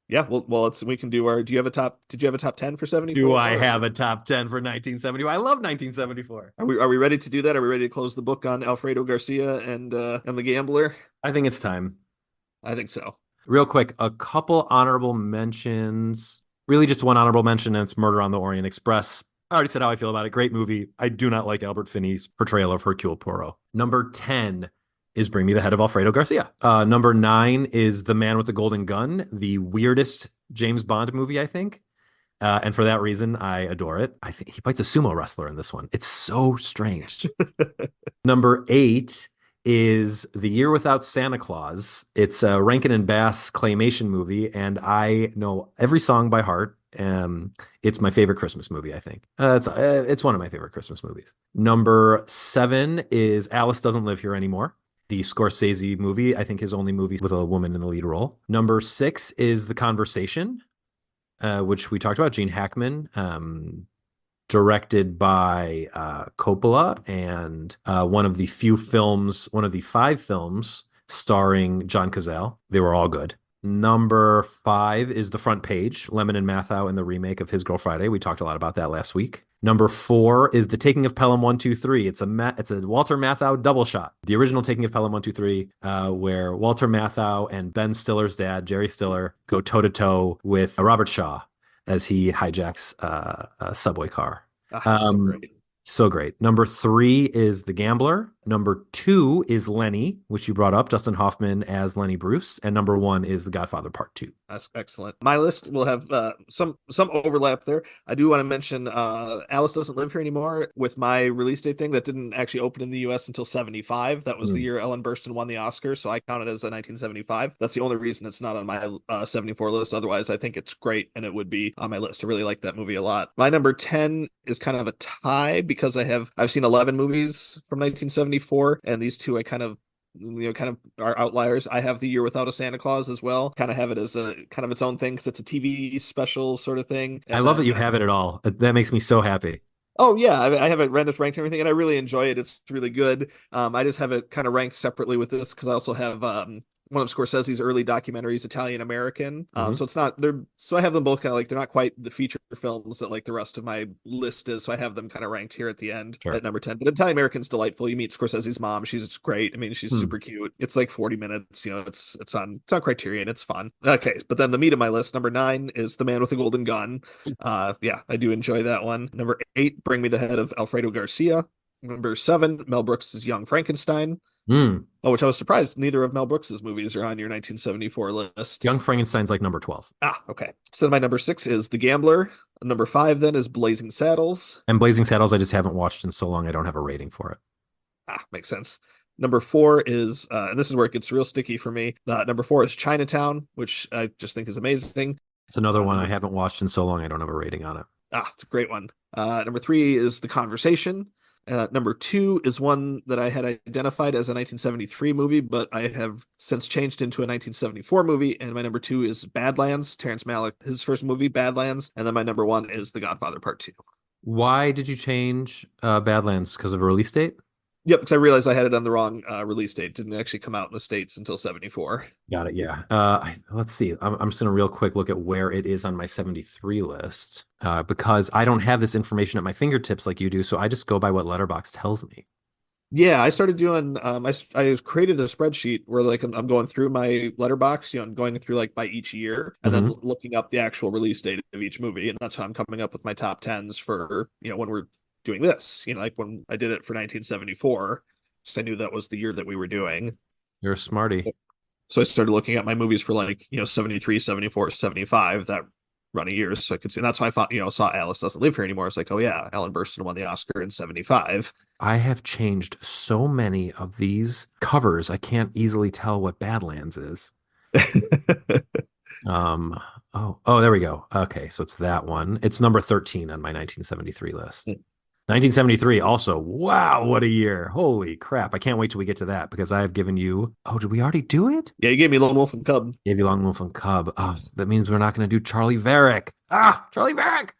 Yeah, well, we can do our. Do you have a top? Did you have a top 10 for Do 74? I have a top 10 for 1970? I love 1974. Are we ready to do that? Are we ready to close the book on Alfredo Garcia and the Gambler? I think it's time. I think so. Real quick, a couple honorable mentions. Really, just one honorable mention, and it's Murder on the Orient Express. I already said how I feel about it. Great movie. I do not like Albert Finney's portrayal of Hercule Poirot. Number 10 is Bring Me the Head of Alfredo Garcia. Number 9 is The Man with the Golden Gun, the weirdest James Bond movie, I think. And for that reason, I adore it. I think he fights a sumo wrestler in this one. It's so strange. Number 8 is The Year Without Santa Claus. It's a Rankin and Bass claymation movie, and I know every song by heart. It's my favorite Christmas movie, I think. It's one of my favorite Christmas movies. Number 7 is Alice Doesn't Live Here Anymore, the Scorsese movie. I think his only movie with a woman in the lead role. Number 6 is The Conversation, which we talked about, Gene Hackman, directed by Coppola, and one of the 5 films starring John Cazale. They were all good. Number 5 is The Front Page, Lemon and Mathau in the remake of His Girl Friday. We talked a lot about that last week. Number 4 is The Taking of Pelham 123. It's a Walter Matthau double shot. The original Taking of Pelham 123, where Walter Matthau and Ben Stiller's dad, Jerry Stiller, go toe-to-toe with Robert Shaw as he hijacks a subway car. So great. So great. Number 3 is The Gambler. Number 2 is Lenny, which you brought up, Dustin Hoffman as Lenny Bruce. And number 1 is The Godfather Part 2. That's excellent. My list will have some overlap there. I do want to mention Alice Doesn't Live Here Anymore with my release date thing that didn't actually open in the US until 75. That was the year Ellen Burstyn won the Oscar, so I count it as a 1975. That's the only reason it's not on my 74 list. Otherwise, I think it's great and it would be on my list. I really like that movie a lot. My number 10 is kind of a tie because I've seen 11 movies from 1974, and these two I kind of are outliers. I have The Year Without a Santa Claus as well. Kind of have it as a kind of its own thing because it's a TV special sort of thing. I love that you have it at all. That makes me so happy. Oh yeah, I have it ranked and everything, and I really enjoy it. It's really good. I just have it kind of ranked separately with this because I also have one of Scorsese's early documentaries, Italian American. So it's not so I have them both kind of like they're not quite the feature films that like the rest of my list is. So I have them kind of ranked here at the end at number 10. But Italian American's delightful. You meet Scorsese's mom. She's great. I mean, she's super cute. It's like 40 minutes. It's on Criterion. It's fun. Okay, but then the meat of my list, number 9 is The Man with the Golden Gun. Yeah, I do enjoy that one. Number 8, Bring Me the Head of Alfredo Garcia. Number 7, Mel Brooks' Young Frankenstein. Oh, which I was surprised neither of Mel Brooks's movies are on your 1974 list. Young Frankenstein's like number 12. Okay. So my number 6 is The Gambler. Number 5 then is Blazing Saddles. And Blazing Saddles I just haven't watched in so long I don't have a rating for it. Makes sense. Number 4 is, and this is where it gets real sticky for me. Number 4 is Chinatown, which I just think is amazing. It's another one I haven't watched in so long I don't have a rating on it. It's a great one. Number 3 is The Conversation. Number 2 is one that I had identified as a 1973 movie, but I have since changed into a 1974 movie. And my number 2 is Badlands, Terrence Malick, his first movie, Badlands. And then my number 1 is The Godfather Part 2. Why did you change Badlands? Because of a release date? Yep, because I realized I had it on the wrong release date. Didn't actually come out in the States until 74. Got it, yeah. Let's see. I'm just going to real quick look at where it is on my 73 list because I don't have this information at my fingertips like you do, so I just go by what Letterboxd tells me. Yeah, I started doing, I created a spreadsheet where like I'm going through my Letterboxd, I'm going through like by each year and then looking up the actual release date of each movie. And that's how I'm coming up with my top 10s for, when we're doing this, like when I did it for 1974, so I knew that was the year that we were doing. You're a smarty. So I started looking at my movies for like, 73, 74, 75, that run of years. So I could see, and that's why I thought, saw Alice Doesn't Live Here Anymore. It's like, oh yeah, Ellen Burstyn won the Oscar in 75. I have changed so many of these covers, I can't easily tell what Badlands is. Oh, there we go. Okay, so it's that one. It's number 13 on my 1973 list. 1973 also. Wow, what a year. Holy crap. I can't wait till we get to that because I have given you... Oh, did we already do it? Yeah, you gave me Lone Wolf and Cub. Gave you Lone Wolf and Cub. Oh, that means we're not going to do Charlie Varick. Charlie Varick.